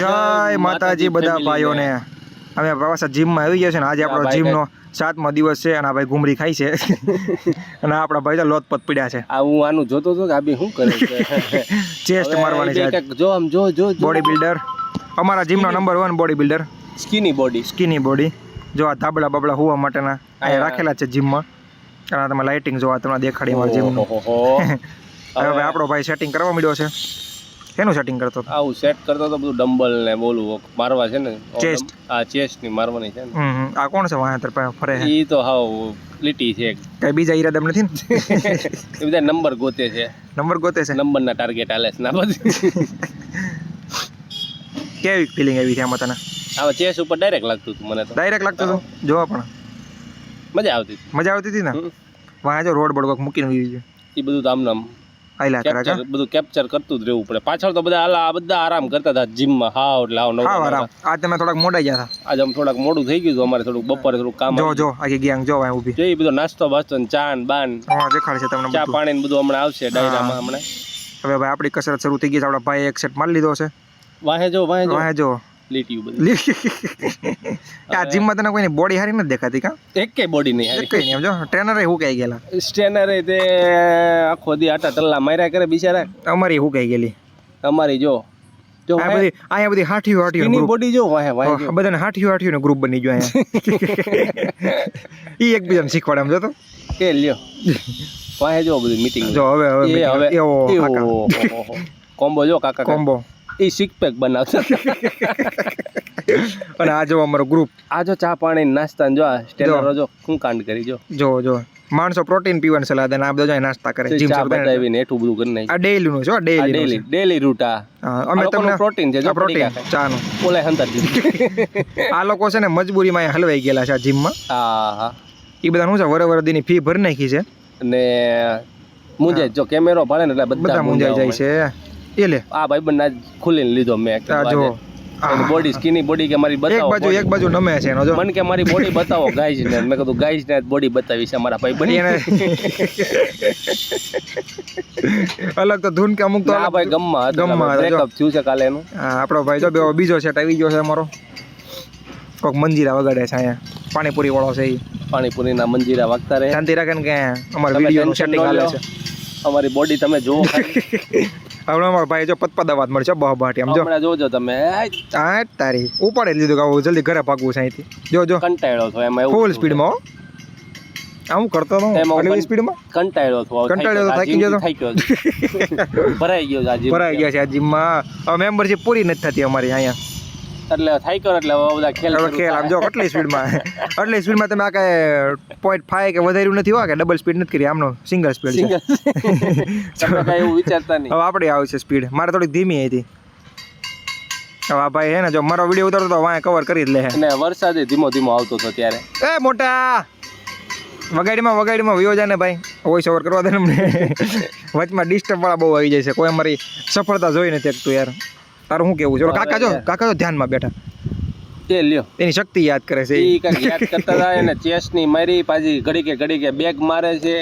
જય માતાજી બધા ભાઈઓને અમે પાછા જીમમાં આવી ગયા છે ને આજે આપણો જીમનો 7મો દિવસ છે અને આ ભાઈ ઘુમરી ખાય છે અને આપણા ભાઈ તો લોતપત પડ્યા છે આ હું આનું જોતો હતો કે આ બી શું કરે છે ચેસ્ટ મારવાની છે જો આમ જો બોડી બિલ્ડર અમારા જીમનો નંબર 1 બોડી બિલ્ડર સ્કીની બોડી જો આ ધાબળા બબળા હોવા માટેના અહીંયા રાખેલા છે જીમમાં અને તમે લાઇટિંગ જોવા તમને દેખાડી મારા જીમનું હવે આપણો ભાઈ સેટિંગ કરવા મળ્યો છે કેનું સેટિંગ કરતો હતો આવું સેટ કરતો તો બધું ડમ્બલ ને બોલું મારવા છે ને ચેસ્ટ આ ચેસ્ટ ની મારવાની છે ને આ કોણ છે વાહ તર ફરે છે ઈ તો હાવ લીટી છે કઈ બીજા ઈરાદા નથી ને એ બધા નંબર ગોતે છે નંબરના ટાર્ગેટ આલે છે ના બધી કેવી ફીલિંગ આવી છે આમાં તને આવા ચેસ ઉપર ડાયરેક્ટ લાગતું હતું મને તો ડાયરેક્ટ લાગતું હતું જોવા પણ મજા આવતી હતી ને વાહ જો રોડ બડકોક મૂકીને આવી ગયો એ બધું તો આમ આઈલા કરા બધું કેપ્ચર કરતું જ રહેવું પડે પાછળ તો બધા આરામ કરતા હતા જીમમાં હાવ એટલે હાવ આરામ આજ તમે થોડાક મોડા ગયા હતા આજે આમ થોડાક મોડું થઈ ગયું અમારે થોડુંક બપોરે થોડુંક કામ જો આખી ગેંગ જો અહીં ઊભી જોઈ બધો નાસ્તો બાસ્તો ને ચા ને બાન હા દેખાડ છે તમને ચા પાણી ને બધું હમણાં આવશે ડાયરામાં હમણાં હવે ભાઈ આપણી કસરત શરૂ થઈ ગઈ છે આપણા ભાઈ એક સેટ મારી લીધો છે વાહે જો લીટી બધી આ જીમમાં તને કોઈની બોડી હારી નથી દેખાતી કા એકેય બોડી નહીં હારી કઈ નહીં જો ટ્રેનરે હુકાઈ ગયેલા સ્ટેનરે તે આખો દી આટા ટલ્લા માર્યા કરે બિચારા અમારી હુકાઈ ગયેલી અમારી જો આ બધી અહીંયા બધી હાઠીઓ ની બોડી જો વાહે બધાને હાઠીઓ નો ગ્રુપ બની ગયો અહીંયા ઈ એકબીજાને શીખવાડે આમ જો તો કે લ્યો વાહે જો બધી મીટિંગ જો હવે એવો કોમ્બો જો કાકા કોમ્બો એ સિક પેક બનાવતા અને આ જો અમારો ગ્રુપ આ જો ચા પાણી નાસ્તા જો આ સ્ટેનરો જો શું કાંડ કરી જો માણસો પ્રોટીન પીવાની સલાહ દે ને આ બધા નાસ્તા કરે જીમ બતાવીને એટલું બધું કરી નાખી આ ડેઈલી નું છો ડેઈલી રૂટ અમે તમને પ્રોટીન છે જો પ્રોટીન ચા નું ઓલે હંતર આ લોકો છે ને મજબૂરીમાં હલવાઈ ગયેલા છે આ જીમમાં હા એ બધા શું છે વરદીની ફી ભરી નાખી છે અને મુંજાય જો કેમેરો ભાડે ને એટલે બધા મુંજાઈ જાય છે એ લે આ ભાઈ બંને ખુલીને લીધો મેં જો બોડી સ્કીની બોડી કે મારી બતાવો એક બાજુ નમે છે એનો જો મને કે મારી બોડી બતાવો ગાઈઝ ને મેં કીધું ગાઈઝ ને બોડી બતાવી છે મારા ભાઈ બની અલગ તો ધૂન કે અમુક તો આ ભાઈ ગમમાં બ્રેકઅપ થયું છે કાલે એનું આપણો ભાઈ જો બીજો સેટ આવી ગયો છે અમારો કોક મંજીરા વગાડે છે અહીંયા પાણીપુરી વાળો છે એ પાણીપુરીના મંજીરા વાગતા રહે શાંતિ રાખે ને કે અમારા વિડીયોનું સેટિંગ હાલે છે અમારી બોડી તમે જુઓ હમણાં અમારો ભાઈ જો પતપદ અવાજ મળશે બહાટી આમ જો હમણાં જોજો તમે આ તારી ઉપાડે લીધું કે આવું જલ્દી ઘરે ભાગવું છે અહીંથી જો કંટાળ્યો છો એમાં ફૂલ સ્પીડમાં આવું કરતો હતો એટલી સ્પીડમાં કંટાળ્યો થાકી ગયો ભરાઈ ગયા છે આ જીમમાં હવે મેમ્બરશીપ પૂરી નથી થતી અમારી અહીંયા એટલે થાય કરો એટલે બધા ખેલ આમ જો કેટલી સ્પીડમાં તમે આ કઈ 0.5 કે વધાર્યું નથી હોય કે ડબલ સ્પીડ નથી કરી આમનો સિંગલ સ્પીડ છે તમે કઈ એવું વિચારતા નહીં હવે આપણે આવે છે સ્પીડ મારે થોડીક ધીમી હતી હવે આ ભાઈ હે ને જો મારો વિડીયો ઉતારતો તો વાંહે કવર કરી જ લે અને વરસાદ ધીમો આવતો હતો ત્યારે એ મોટા વગાડીમાં વયો જાય ને ભાઈ વોઇસ ઓવર કરવા દે ને અમને વચમાં ડિસ્ટર્બ વાળા બહુ આવી જાય છે કોઈ અમારી સફળતા જોઈ નથી શકતું યાર તારું શું કેવું છે કાકા જો ધ્યાનમાં બેઠા તે લ્યો એની શક્તિ યાદ કરે છે ઈ કાંઈક યાદ કરતા હતા એને ચેસ ની મારી પાછી ઘડી કે બેગ મારે છે